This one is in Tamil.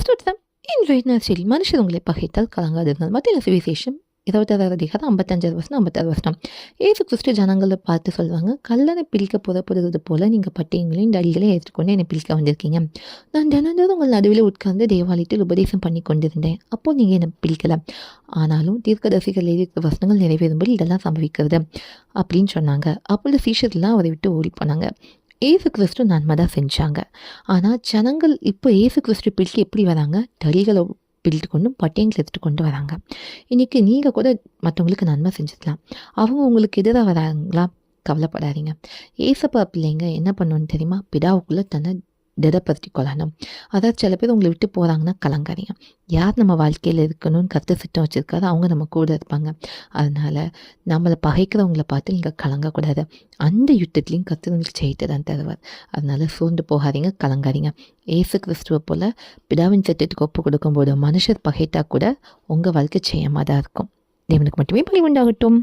ஸ்தோத்திரம். இன்றைய நாட்களில் மனுஷர் உங்களை பகைத்தால் கலங்காதிருந்தால். மத்திய சுவிசேஷம் 26:56 ஏசு கிறிஸ்து ஜனங்களை பார்த்து சொல்லுவாங்க, கல்லனை பிரிக்க புறப்படுவது போல நீங்கள் பட்டயங்களையும் தடிகளை எடுத்துக்கொண்டு என்னை பிரிக்க வந்திருக்கீங்க. நான் தினந்தோறும் உங்கள் நடுவில் உட்கார்ந்து தேவாலயத்தில் உபதேசம் பண்ணி கொண்டிருந்தேன். அப்போது நீங்கள் என்னை பிரிக்கல. ஆனாலும் தீர்க்கதரிசிகள் எழுதிய வசனங்கள் நிறைவேறும்படி இதெல்லாம் சம்பவிக்கிறது அப்படின்னு சொன்னாங்க. அப்பொழுது சீஷர்லாம் அவரை விட்டு ஓடி போனாங்க. ஏசு கிறிஸ்து நன்மை தான் செஞ்சாங்க. ஆனால் ஜனங்கள் இப்போ ஏசு கிறிஸ்து பிடிக்க எப்படி வராங்க? தடிகளை பிடித்து கொண்டும் பட்டயங்களை எடுத்துகிட்டு கொண்டு வராங்க. இன்றைக்கி நீங்கள் கூட மற்றவங்களுக்கு நன்மை செஞ்சுக்கலாம். அவங்க உங்களுக்கு எதிராக வராங்களா? கவலைப்படாதீங்க. ஏசப்பா பிள்ளைங்க என்ன பண்ணணும்னு தெரியுமா? பிதாவுக்குள்ளே தன்னை திடப்படுத்தி கொள்ளணும். அதாவது சில பேர் உங்களை விட்டு போகிறாங்கன்னா கலங்காதீங்க. யார் நம்ம வாழ்க்கையில் இருக்கணும்னு கற்று சிட்டம் வச்சுருக்காரு, அவங்க நம்ம கூட இருப்பாங்க. அதனால் நம்மளை பகைக்கிறவங்கள பார்த்து நீங்கள் கலங்கக்கூடாது. அந்த யுத்தத்துலேயும் கற்றுங்களுக்கு ஜெயித்து தான் தருவார். அதனால் சோர்ந்து போகாதீங்க, கலங்காதீங்க. ஏசு கிறிஸ்துவை போல் பிதாவின் சட்டத்துக்கு ஒப்பு கொடுக்கும்போது மனுஷர் பகைத்தா கூட உங்கள் வாழ்க்கை ஜெயமாக தான் இருக்கும். தேவனுக்கு மட்டுமே பலி உண்டாகட்டும்.